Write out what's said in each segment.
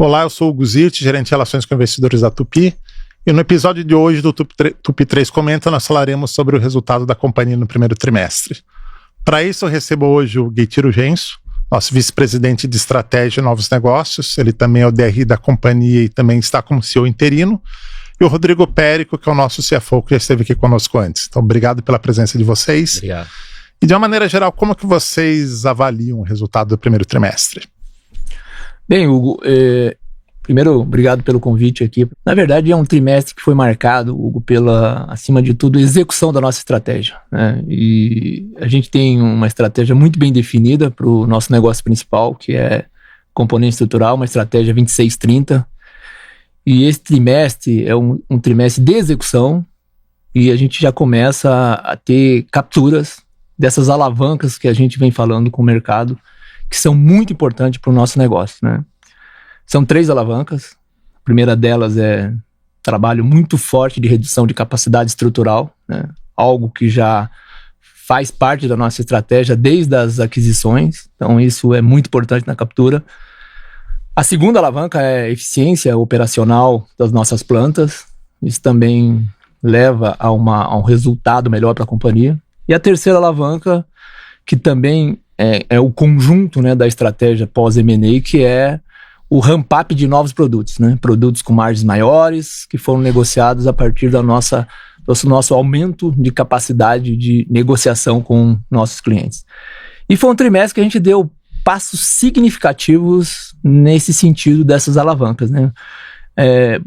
Olá, eu sou o Guzit, gerente de relações com investidores da Tupy, e no episódio de hoje do Tupy 3 Comenta, nós falaremos sobre o resultado da companhia no primeiro trimestre. Para isso, eu recebo hoje o Gueitiro Genso, nosso vice-presidente de estratégia e novos negócios. Ele também é o DRI da companhia e também está como CEO interino, e o Rodrigo Périco, que é o nosso CFO, que já esteve aqui conosco antes. Então, obrigado pela presença de vocês. Obrigado. E de uma maneira geral, como que vocês avaliam o resultado do primeiro trimestre? Bem, Hugo, primeiro, obrigado pelo convite aqui. Na verdade, é um trimestre que foi marcado, Hugo, pela, acima de tudo, execução da nossa estratégia, né? E a gente tem uma estratégia muito bem definida para o nosso negócio principal, que é componente estrutural, uma estratégia 26-30. E esse trimestre é um trimestre de execução e a gente já começa a ter capturas dessas alavancas que a gente vem falando com o mercado, que são muito importantes para o nosso negócio, né? São 3 alavancas. A primeira delas é trabalho muito forte de redução de capacidade estrutural, né? Algo que já faz parte da nossa estratégia desde as aquisições. Então isso é muito importante na captura. A segunda alavanca é a eficiência operacional das nossas plantas. Isso também leva a um resultado melhor para a companhia. E a terceira alavanca, que também é o conjunto, né, da estratégia pós-M&A, que é o ramp-up de novos produtos, né? Produtos com margens maiores, que foram negociados a partir do nosso aumento de capacidade de negociação com nossos clientes. E foi um trimestre que a gente deu passos significativos nesse sentido dessas alavancas, né?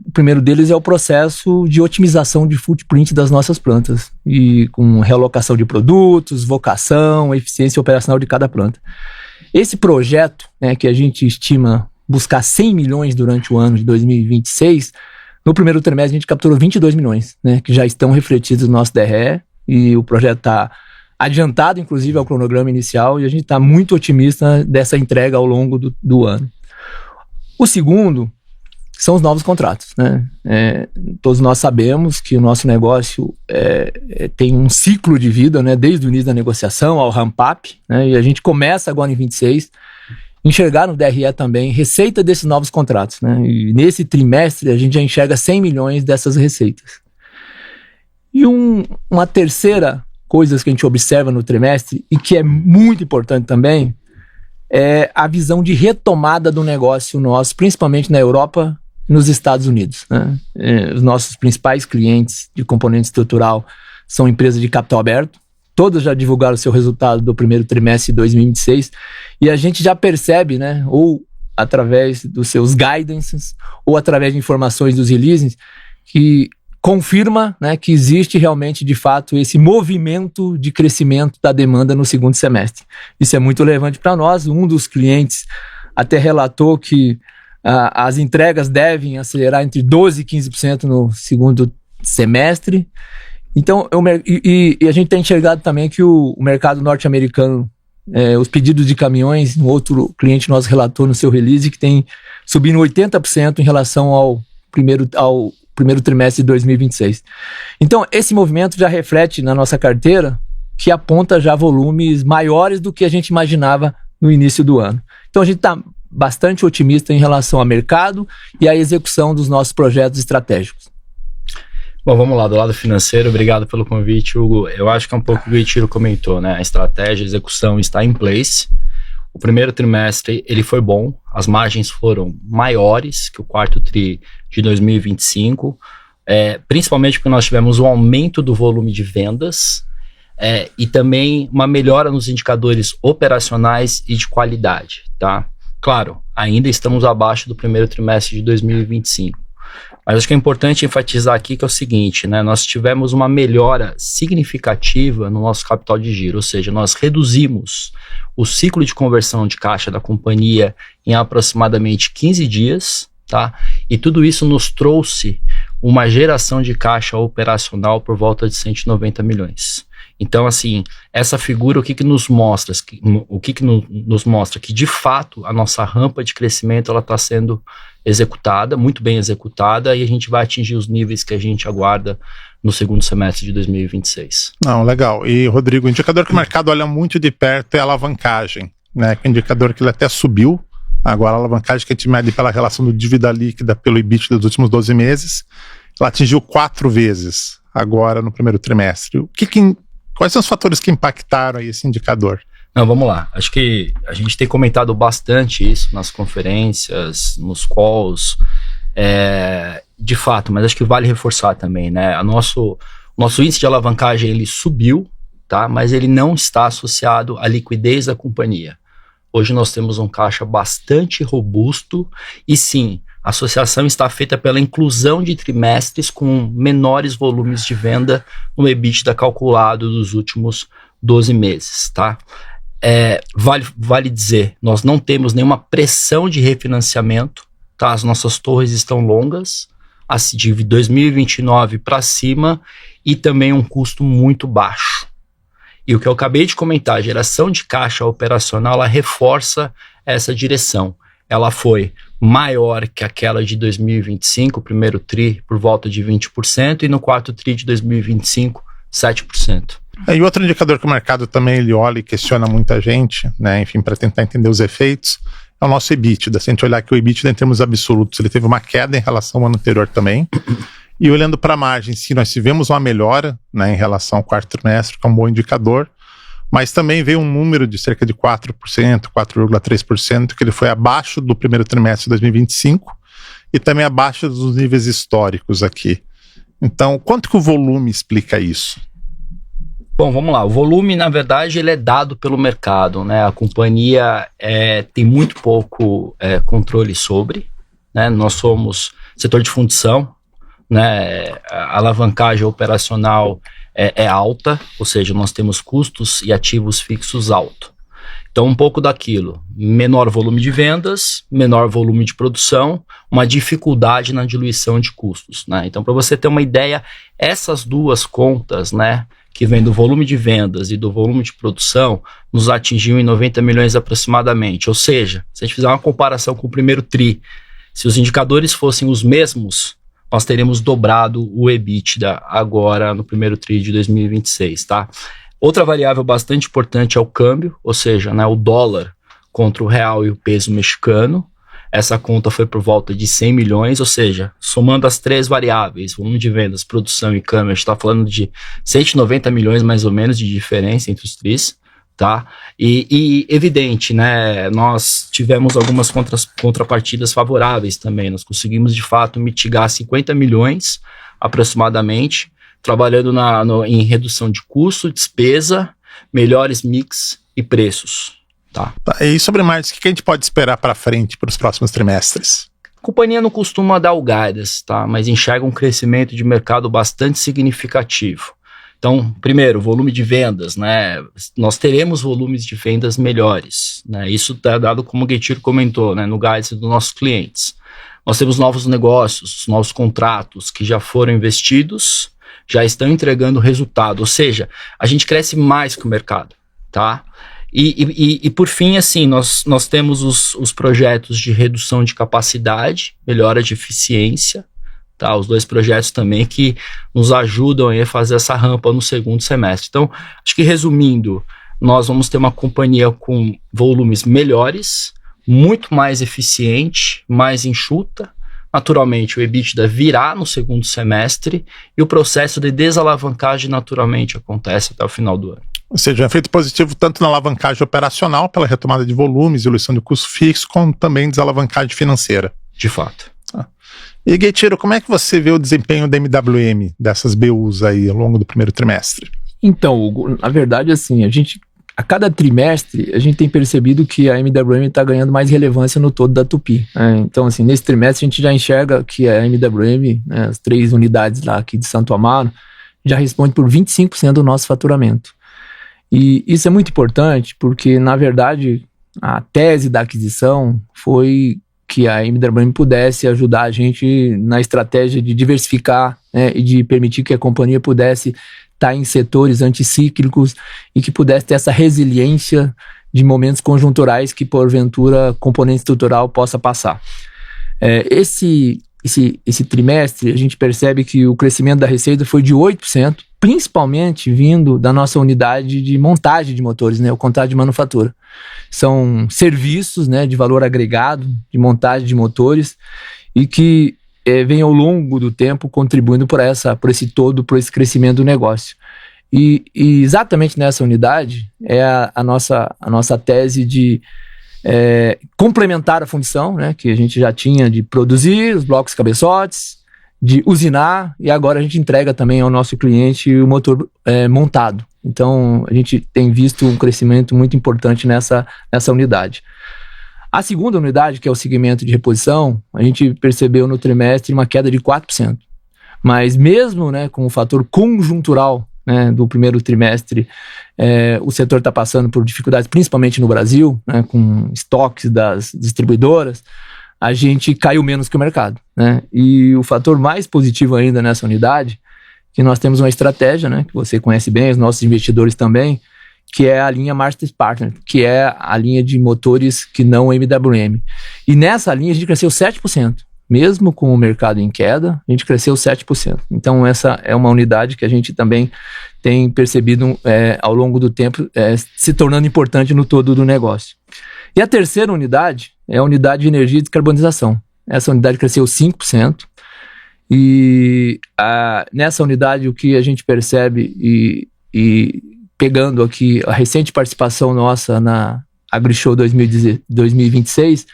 O primeiro deles é o processo de otimização de footprint das nossas plantas, e com realocação de produtos, vocação, eficiência operacional de cada planta. Esse projeto, né, que a gente estima buscar 100 milhões durante o ano de 2026, no primeiro trimestre a gente capturou 22 milhões, né, que já estão refletidos no nosso DRE, e o projeto está adiantado, inclusive, ao cronograma inicial, e a gente está muito otimista dessa entrega ao longo do ano. O segundo são os novos contratos, né? Todos nós sabemos que o nosso negócio tem um ciclo de vida, né? Desde o início da negociação ao ramp-up, né? E a gente começa agora em 26, enxergar no DRE também receita desses novos contratos, né? E nesse trimestre a gente já enxerga 100 milhões dessas receitas. E uma terceira coisa que a gente observa no trimestre, e que é muito importante também, é a visão de retomada do negócio nosso, principalmente na Europa e nos Estados Unidos, né? Os nossos principais clientes de componente estrutural são empresas de capital aberto. Todas já divulgaram o seu resultado do primeiro trimestre de 2026, e a gente já percebe, né, ou através dos seus guidances, ou através de informações dos releases, que confirma, né, que existe realmente, de fato, esse movimento de crescimento da demanda no segundo semestre. Isso é muito relevante para nós. Um dos clientes até relatou que as entregas devem acelerar entre 12% e 15% no segundo semestre. Então, a gente tem enxergado também que o mercado norte-americano, os pedidos de caminhões, um outro cliente nosso relatou no seu release, que tem subindo 80% em relação ao primeiro trimestre de 2026. Então, esse movimento já reflete na nossa carteira, que aponta já volumes maiores do que a gente imaginava no início do ano. Então, a gente está bastante otimista em relação ao mercado e à execução dos nossos projetos estratégicos. Bom, vamos lá, do lado financeiro, obrigado pelo convite, Hugo. Eu acho que é um pouco o que o Gueitiro comentou, né? A estratégia, a execução está em place. O primeiro trimestre, ele foi bom, as margens foram maiores que o quarto tri de 2025, principalmente porque nós tivemos um aumento do volume de vendas, e também uma melhora nos indicadores operacionais e de qualidade, tá? Claro, ainda estamos abaixo do primeiro trimestre de 2025. Mas acho que é importante enfatizar aqui que é o seguinte, né? Nós tivemos uma melhora significativa no nosso capital de giro, ou seja, nós reduzimos o ciclo de conversão de caixa da companhia em aproximadamente 15 dias, tá? E tudo isso nos trouxe uma geração de caixa operacional por volta de 190 milhões. Então, assim, essa figura, o que nos mostra? Nos mostra que, de fato, a nossa rampa de crescimento ela está sendo executada, muito bem executada, e a gente vai atingir os níveis que a gente aguarda no segundo semestre de 2026. Não, legal. E, Rodrigo, o indicador que o mercado olha muito de perto é a alavancagem, né? O indicador que ele até subiu Agora a alavancagem que a gente mede pela relação do dívida líquida pelo EBITDA dos últimos 12 meses, ela atingiu 4 vezes agora no primeiro trimestre. Quais são os fatores que impactaram aí esse indicador? Não, vamos lá. Acho que a gente tem comentado bastante isso nas conferências, nos calls, de fato, mas acho que vale reforçar também, né? O nosso índice de alavancagem, ele subiu, tá? Mas ele não está associado à liquidez da companhia. Hoje nós temos um caixa bastante robusto e sim, a associação está feita pela inclusão de trimestres com menores volumes de venda no EBITDA calculado dos últimos 12 meses, tá? Vale dizer, nós não temos nenhuma pressão de refinanciamento, tá? As nossas torres estão longas, de 2029 para cima, e também um custo muito baixo. E o que eu acabei de comentar, a geração de caixa operacional, ela reforça essa direção. Ela foi maior que aquela de 2025, o primeiro TRI, por volta de 20%, e no quarto TRI de 2025, 7%. E outro indicador que o mercado também ele olha e questiona muita gente, né, enfim, para tentar entender os efeitos, é o nosso EBITDA. Se a gente olhar aqui o EBITDA em termos absolutos, ele teve uma queda em relação ao ano anterior também. E olhando para a margem, sim, nós tivemos uma melhora, né, em relação ao quarto trimestre, que é um bom indicador, mas também veio um número de cerca de 4%, 4,3%, que ele foi abaixo do primeiro trimestre de 2025 e também abaixo dos níveis históricos aqui. Então, quanto que o volume explica isso? Bom, vamos lá. O volume, na verdade, ele é dado pelo mercado, né? A companhia tem muito pouco controle sobre, né? Nós somos setor de fundição, né? A alavancagem operacional é alta, ou seja, nós temos custos e ativos fixos altos. Então, um pouco daquilo, menor volume de vendas, menor volume de produção, uma dificuldade na diluição de custos, né? Então, para você ter uma ideia, essas duas contas, né, que vem do volume de vendas e do volume de produção, nos atingiu em 90 milhões aproximadamente. Ou seja, se a gente fizer uma comparação com o primeiro TRI, se os indicadores fossem os mesmos, nós teríamos dobrado o EBITDA agora no primeiro TRI de 2026, tá? Outra variável bastante importante é o câmbio, ou seja, né, o dólar contra o real e o peso mexicano. Essa conta foi por volta de 100 milhões, ou seja, somando as três variáveis, volume de vendas, produção e câmbio, a gente está falando de 190 milhões mais ou menos de diferença entre os TRIs, tá? E evidente, né, nós tivemos algumas contrapartidas favoráveis também, nós conseguimos de fato mitigar 50 milhões aproximadamente, trabalhando em redução de custo, despesa, melhores mix e preços. Tá. E sobre margens, o que a gente pode esperar para frente para os próximos trimestres? A companhia não costuma dar o guidance, tá? Mas enxerga um crescimento de mercado bastante significativo. Então, primeiro, volume de vendas, né? Nós teremos volumes de vendas melhores, né? Isso está dado, como o Gueitiro comentou, né, no guidance dos nossos clientes. Nós temos novos negócios, novos contratos que já foram investidos, já estão entregando resultado, ou seja, a gente cresce mais que o mercado, tá? E por fim, assim, nós temos os projetos de redução de capacidade, melhora de eficiência, tá? Os dois projetos também que nos ajudam a fazer essa rampa no segundo semestre. Então, acho que resumindo, nós vamos ter uma companhia com volumes melhores, muito mais eficiente, mais enxuta. Naturalmente, o EBITDA virá no segundo semestre e o processo de desalavancagem naturalmente acontece até o final do ano. Ou seja, um efeito positivo tanto na alavancagem operacional, pela retomada de volumes, diluição de custo fixo, como também desalavancagem financeira. De fato. E, Gueitiro, como é que você vê o desempenho da MWM, dessas BUs aí, ao longo do primeiro trimestre? Então, Hugo, na verdade, assim, a cada trimestre, a gente tem percebido que a MWM está ganhando mais relevância no todo da Tupy, né? Então, assim, nesse trimestre a gente já enxerga que a MWM, né, as 3 unidades lá aqui de Santo Amaro, já responde por 25% do nosso faturamento. E isso é muito importante porque, na verdade, a tese da aquisição foi que a MWM pudesse ajudar a gente na estratégia de diversificar, né, e de permitir que a companhia pudesse estar em setores anticíclicos e que pudesse ter essa resiliência de momentos conjunturais que, porventura, componente estrutural possa passar. Esse esse trimestre, a gente percebe que o crescimento da receita foi de 8%, principalmente vindo da nossa unidade de montagem de motores, né, o contrato de manufatura. São serviços, né, de valor agregado, de montagem de motores, e que vem ao longo do tempo contribuindo por esse crescimento do negócio. E exatamente nessa unidade é a nossa tese de complementar a função, né, que a gente já tinha de produzir os blocos cabeçotes, de usinar, e agora a gente entrega também ao nosso cliente o motor montado. Então, a gente tem visto um crescimento muito importante nessa unidade. A segunda unidade, que é o segmento de reposição, a gente percebeu no trimestre uma queda de 4%. Mas mesmo, né, com o fator conjuntural, né, do primeiro trimestre, o setor está passando por dificuldades, principalmente no Brasil, né, com estoques das distribuidoras, a gente caiu menos que o mercado, né? E o fator mais positivo ainda nessa unidade, que nós temos uma estratégia, né, que você conhece bem, os nossos investidores também, que é a linha Master Partner, que é a linha de motores que não MWM. E nessa linha a gente cresceu 7%. Mesmo com o mercado em queda, a gente cresceu 7%. Então essa é uma unidade que a gente também tem percebido ao longo do tempo se tornando importante no todo do negócio. E a terceira unidade é a unidade de energia e descarbonização. Essa unidade cresceu 5%. E nessa unidade o que a gente percebe, e pegando aqui a recente participação nossa na AgriShow 2026,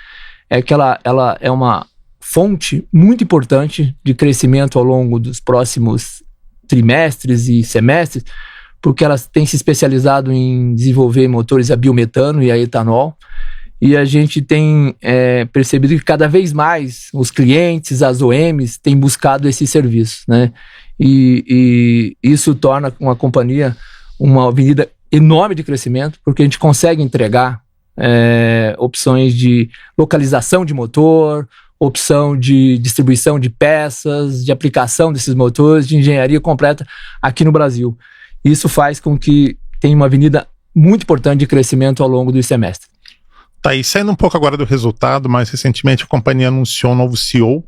é que ela é uma fonte muito importante de crescimento ao longo dos próximos trimestres e semestres, porque elas têm se especializado em desenvolver motores a biometano e a etanol, e a gente tem percebido que cada vez mais os clientes, as OEMs, têm buscado esse serviço, né? E isso torna uma companhia uma avenida enorme de crescimento, porque a gente consegue entregar opções de localização de motor, opção de distribuição de peças, de aplicação desses motores, de engenharia completa aqui no Brasil. Isso faz com que tenha uma avenida muito importante de crescimento ao longo do semestre. Tá, e saindo um pouco agora do resultado, mais recentemente a companhia anunciou um novo CEO,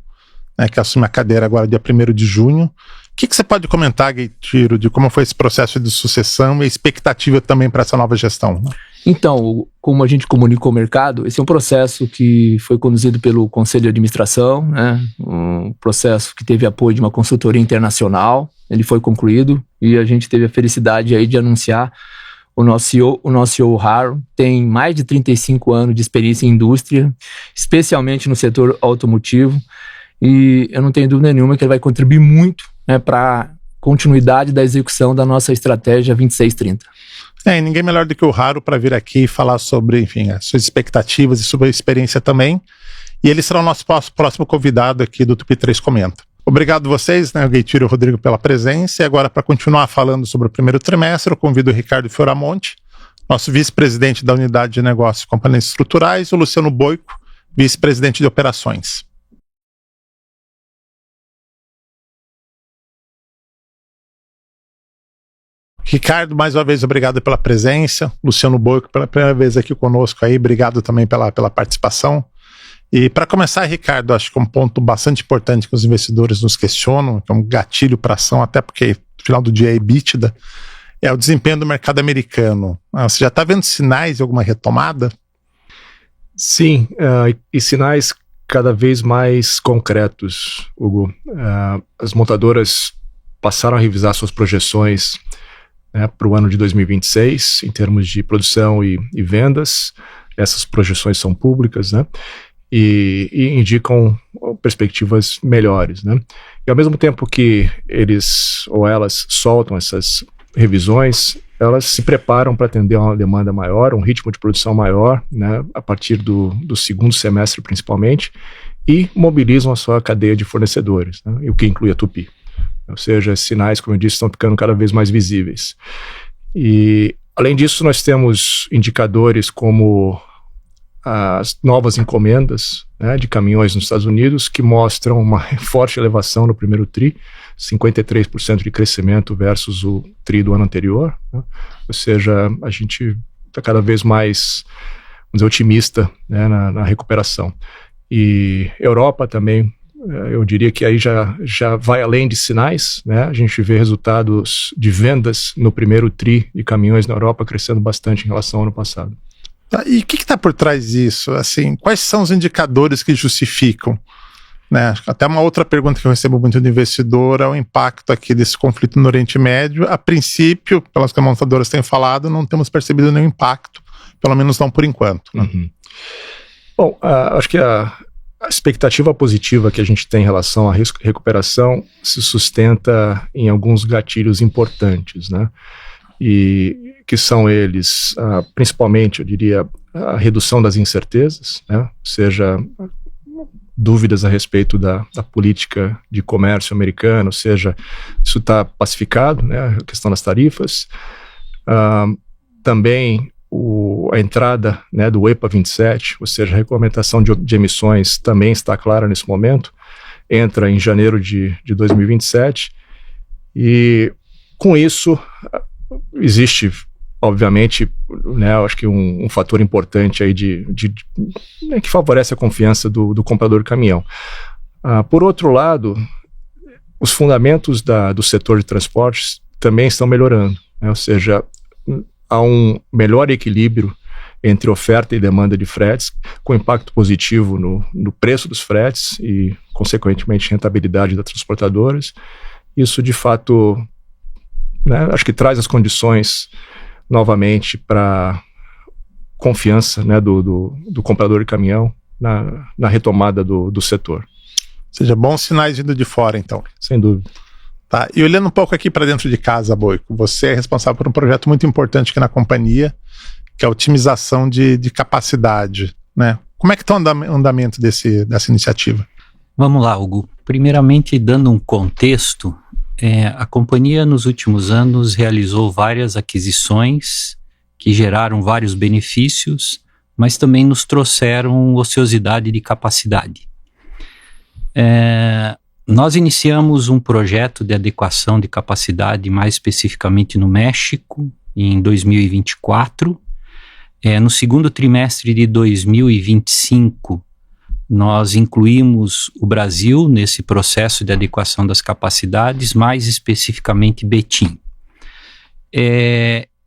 né, que assume a cadeira agora dia 1º de junho. O que você pode comentar, Gueitiro, de como foi esse processo de sucessão e a expectativa também para essa nova gestão? Né? Então, como a gente comunicou ao mercado, esse é um processo que foi conduzido pelo Conselho de Administração, né? Um processo que teve apoio de uma consultoria internacional, ele foi concluído e a gente teve a felicidade aí de anunciar o nosso CEO Haro, tem mais de 35 anos de experiência em indústria, especialmente no setor automotivo, e eu não tenho dúvida nenhuma que ele vai contribuir muito, né, para a continuidade da execução da nossa estratégia 2630. E ninguém melhor do que o Haro para vir aqui falar sobre, enfim, as suas expectativas e sobre a experiência também. E ele será o nosso próximo convidado aqui do Tupi 3 Comenta. Obrigado vocês, né, o Gueitiro e o Rodrigo, pela presença. E agora, para continuar falando sobre o primeiro trimestre, eu convido o Ricardo Fioramonte, nosso vice-presidente da Unidade de Negócios e Componentes Estruturais, e o Luciano Boico, vice-presidente de Operações. Ricardo, mais uma vez, obrigado pela presença. Luciano Boico, pela primeira vez aqui conosco aí, obrigado também pela participação. E para começar, Ricardo, acho que é um ponto bastante importante que os investidores nos questionam, que é um gatilho para ação, até porque no final do dia é EBITDA, é o desempenho do mercado americano. Você já está vendo sinais de alguma retomada? Sim, e sinais cada vez mais concretos, Hugo. As montadoras passaram a revisar suas projeções, né, para o ano de 2026, em termos de produção e vendas. Essas projeções são públicas, né, e indicam perspectivas melhores, né. E ao mesmo tempo que eles ou elas soltam essas revisões, elas se preparam para atender a uma demanda maior, um ritmo de produção maior, né, a partir do segundo semestre principalmente, e mobilizam a sua cadeia de fornecedores, né, o que inclui a Tupi. Ou seja, sinais, como eu disse, estão ficando cada vez mais visíveis. E, além disso, nós temos indicadores como as novas encomendas, né, de caminhões nos Estados Unidos, que mostram uma forte elevação no primeiro TRI, 53% de crescimento versus o TRI do ano anterior, né? Ou seja, a gente está cada vez mais, vamos dizer, otimista, né, na recuperação. E Europa também eu diria que aí já vai além de sinais, né? A gente vê resultados de vendas no primeiro TRI de caminhões na Europa crescendo bastante em relação ao ano passado. Tá, e o que está por trás disso? Assim, quais são os indicadores que justificam? Né? Até uma outra pergunta que eu recebo muito do investidor é o impacto aqui desse conflito no Oriente Médio. A princípio, pelas que as montadoras têm falado, não temos percebido nenhum impacto, pelo menos não por enquanto. Né? Uhum. Bom, acho que a expectativa positiva que a gente tem em relação à recuperação se sustenta em alguns gatilhos importantes, né? E que são eles, principalmente, eu diria, a redução das incertezas, né? Ou seja, dúvidas a respeito da política de comércio americana, ou seja, isso está pacificado, né? A questão das tarifas. Também a entrada, né, do EPA 27, ou seja, a regulamentação de emissões também está clara nesse momento, entra em janeiro de 2027, e com isso existe, obviamente, né, acho que um fator importante aí né, que favorece a confiança do comprador de caminhão. Por outro lado, os fundamentos do setor de transportes também estão melhorando, né, ou seja, há um melhor equilíbrio entre oferta e demanda de fretes, com impacto positivo no preço dos fretes e, consequentemente, rentabilidade das transportadoras. Isso, de fato, né, acho que traz as condições novamente para confiança, né, do comprador de caminhão na retomada do setor. Ou seja, bons sinais vindo de fora, então. Sem dúvida. Tá, e olhando um pouco aqui para dentro de casa, Boico, você é responsável por um projeto muito importante aqui na companhia, que é a otimização de capacidade, né? Como é que está o andamento dessa iniciativa? Vamos lá, Hugo. Primeiramente, dando um contexto, a companhia nos últimos anos realizou várias aquisições que geraram vários benefícios, mas também nos trouxeram ociosidade de capacidade. Nós iniciamos um projeto de adequação de capacidade, mais especificamente no México, em 2024. No segundo trimestre de 2025, nós incluímos o Brasil nesse processo de adequação das capacidades, mais especificamente Betim.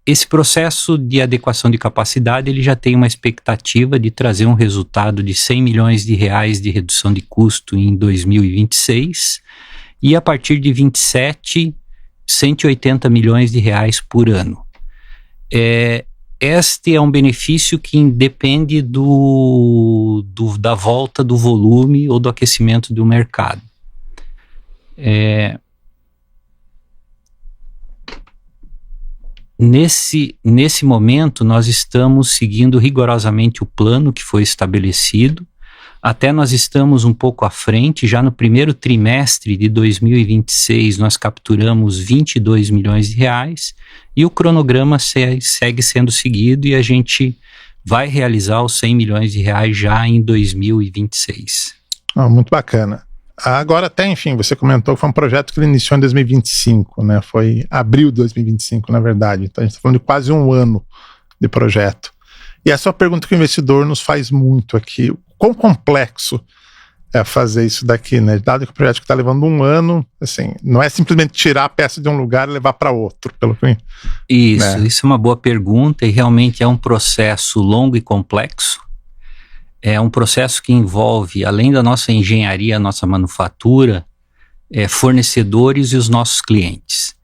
Esse processo de adequação de capacidade, ele já tem uma expectativa de trazer um resultado de R$100 milhões de redução de custo em 2026 e a partir de 27, R$180 milhões por ano. Este é um benefício que independe da volta do volume ou do aquecimento do mercado. Nesse momento, nós estamos seguindo rigorosamente o plano que foi estabelecido. Até nós estamos um pouco à frente. Já no primeiro trimestre de 2026, nós capturamos R$22 milhões e o cronograma segue sendo seguido e a gente vai realizar os R$100 milhões já em 2026. Muito bacana. Agora até, enfim, você comentou que foi um projeto que ele iniciou em 2025, né? Foi abril de 2025, na verdade. Então a gente está falando de quase um ano de projeto. E essa é uma pergunta que o investidor nos faz muito aqui. Quão complexo é fazer isso daqui, né? Dado que o projeto está levando um ano, assim, não é simplesmente tirar a peça de um lugar e levar para outro, pelo que... Isso é uma boa pergunta e realmente é um processo longo e complexo. É um processo que envolve, além da nossa engenharia, a nossa manufatura, fornecedores e os nossos clientes.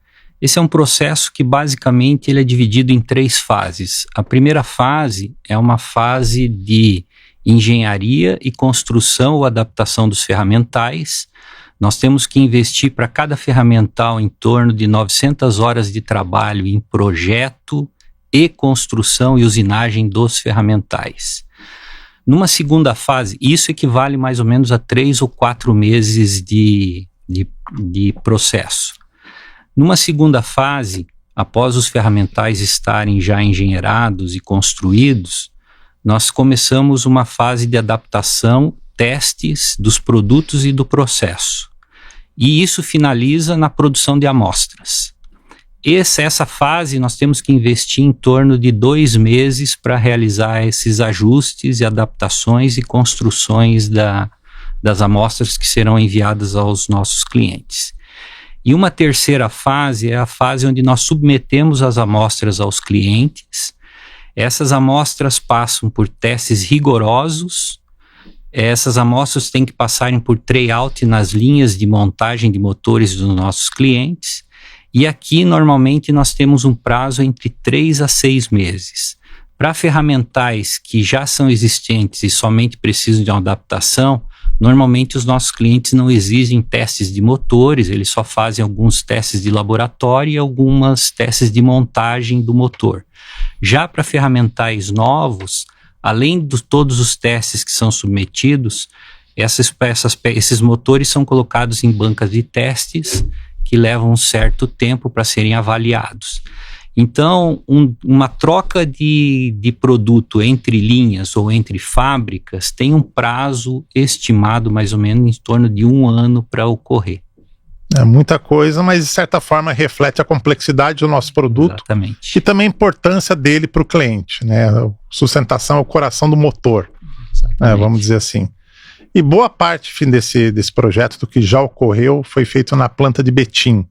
Esse é um processo que basicamente ele é dividido em 3 fases. A primeira fase é uma fase de engenharia e construção ou adaptação dos ferramentais. Nós temos que investir para cada ferramental em torno de 900 horas de trabalho em projeto e construção e usinagem dos ferramentais. Numa segunda fase, isso equivale mais ou menos a 3 ou 4 meses de processo. Numa segunda fase, após os ferramentais estarem já engenheirados e construídos, nós começamos uma fase de adaptação, testes dos produtos e do processo. E isso finaliza na produção de amostras. Essa fase nós temos que investir em torno de 2 meses para realizar esses ajustes e adaptações e construções das amostras que serão enviadas aos nossos clientes. E uma terceira fase é a fase onde nós submetemos as amostras aos clientes. Essas amostras passam por testes rigorosos. Essas amostras têm que passarem por tryout nas linhas de montagem de motores dos nossos clientes. E aqui, normalmente, nós temos um prazo entre 3 a 6 meses. Para ferramentais que já são existentes e somente precisam de uma adaptação, normalmente os nossos clientes não exigem testes de motores, eles só fazem alguns testes de laboratório e alguns testes de montagem do motor. Já para ferramentais novos, além de todos os testes que são submetidos, esses motores são colocados em bancas de testes que levam um certo tempo para serem avaliados. Então, uma troca de produto entre linhas ou entre fábricas tem um prazo estimado mais ou menos em torno de 1 ano para ocorrer. É muita coisa, mas de certa forma reflete a complexidade do nosso produto. Exatamente. E também a importância dele para o cliente, né? A sustentação é o coração do motor, né? Vamos dizer assim. E boa parte, enfim, desse projeto, do que já ocorreu, foi feito na planta de Betim,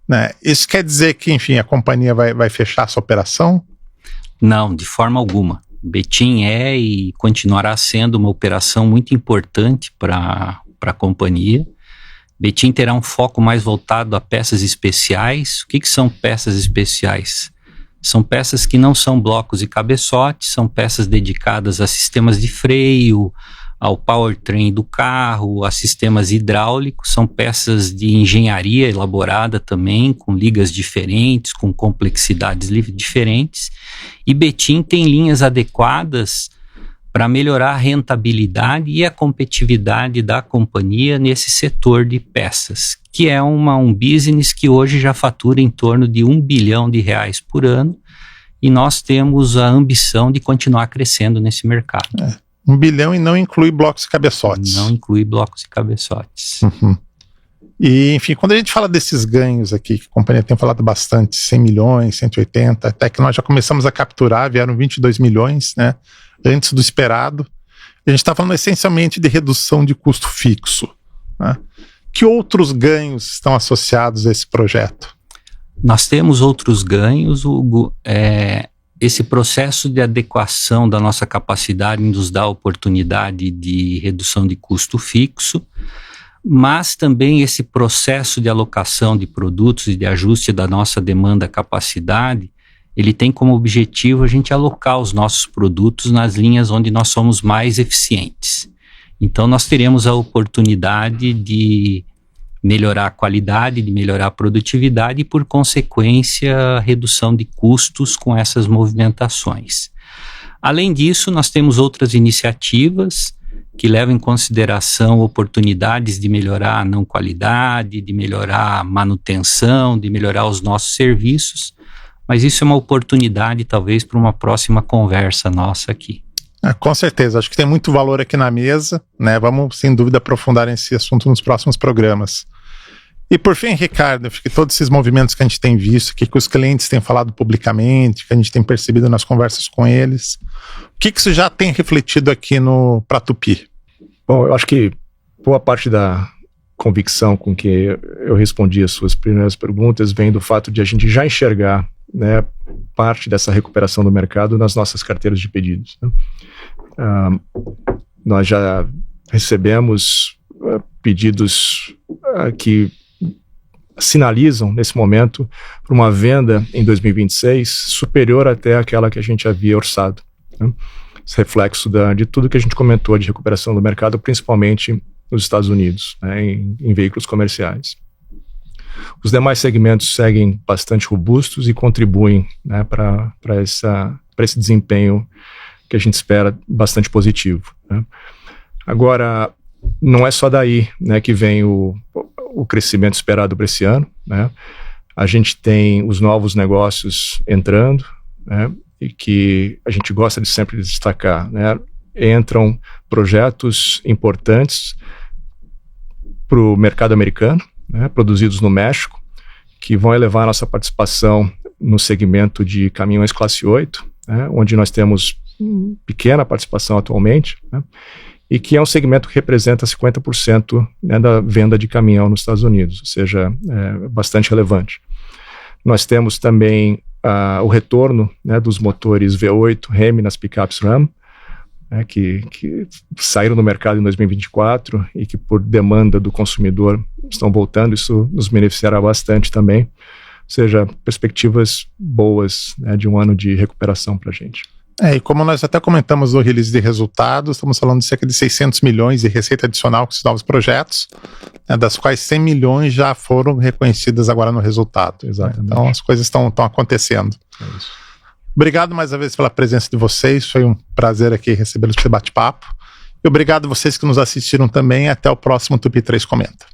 né? Isso quer dizer que, enfim, a companhia vai fechar essa operação? Não, de forma alguma. Betim é e continuará sendo uma operação muito importante para a companhia. Betim terá um foco mais voltado a peças especiais. O que são peças especiais? São peças que não são blocos e cabeçotes, são peças dedicadas a sistemas de freio, ao powertrain do carro, a sistemas hidráulicos. São peças de engenharia elaborada também, com ligas diferentes, com complexidades diferentes. E Betim tem linhas adequadas para melhorar a rentabilidade e a competitividade da companhia nesse setor de peças, que é um business que hoje já fatura em torno de R$1 bilhão por ano, e nós temos a ambição de continuar crescendo nesse mercado. 1 bilhão e não inclui blocos e cabeçotes. Não inclui blocos e cabeçotes. Uhum. E, enfim, quando a gente fala desses ganhos aqui, que a companhia tem falado bastante, 100 milhões, 180, até que nós já começamos a capturar, vieram 22 milhões, né, antes do esperado. A gente está falando essencialmente de redução de custo fixo, né? Que outros ganhos estão associados a esse projeto? Nós temos outros ganhos, Hugo. Esse processo de adequação da nossa capacidade nos dá a oportunidade de redução de custo fixo, mas também esse processo de alocação de produtos e de ajuste da nossa demanda-capacidade, ele tem como objetivo a gente alocar os nossos produtos nas linhas onde nós somos mais eficientes. Então nós teremos a oportunidade de melhorar a qualidade, de melhorar a produtividade e, por consequência, redução de custos com essas movimentações. Além disso, nós temos outras iniciativas que levam em consideração oportunidades de melhorar a não qualidade, de melhorar a manutenção, de melhorar os nossos serviços, mas isso é uma oportunidade talvez para uma próxima conversa nossa aqui. Com certeza, acho que tem muito valor aqui na mesa, né? Vamos, sem dúvida, aprofundar esse assunto nos próximos programas. E por fim, Ricardo, acho que todos esses movimentos que a gente tem visto, que os clientes têm falado publicamente, que a gente tem percebido nas conversas com eles, o que isso já tem refletido aqui para a Tupy? Bom, eu acho que boa parte da convicção com que eu respondi as suas primeiras perguntas vem do fato de a gente já enxergar, né, parte dessa recuperação do mercado nas nossas carteiras de pedidos, né? Nós já recebemos pedidos que sinalizam, nesse momento, para uma venda em 2026 superior até aquela que a gente havia orçado, né? Esse reflexo de tudo que a gente comentou de recuperação do mercado, principalmente nos Estados Unidos, né, em veículos comerciais. Os demais segmentos seguem bastante robustos e contribuem, né, para esse desempenho que a gente espera bastante positivo, né? Agora, não é só daí, né, que vem o crescimento esperado para esse ano, né? A gente tem os novos negócios entrando, né, e que a gente gosta de sempre destacar, né? Entram projetos importantes para o mercado americano, né, produzidos no México, que vão elevar a nossa participação no segmento de caminhões classe 8, né, onde nós temos pequena participação atualmente, né, e que é um segmento que representa 50%, né, da venda de caminhão nos Estados Unidos, ou seja, é bastante relevante. Nós temos também o retorno, né, dos motores V8 Hemi nas picapes Ram, né, que saíram no mercado em 2024 e que por demanda do consumidor estão voltando. Isso nos beneficiará bastante também, ou seja, perspectivas boas, né, de um ano de recuperação para a gente. E como nós até comentamos no release de resultados, estamos falando de cerca de 600 milhões de receita adicional com esses novos projetos, né, das quais 100 milhões já foram reconhecidas agora no resultado. Exatamente. Então as coisas estão acontecendo. É isso. Obrigado mais uma vez pela presença de vocês, foi um prazer aqui recebê-los para esse bate-papo. E obrigado a vocês que nos assistiram também, até o próximo Tupi 3 Comenta.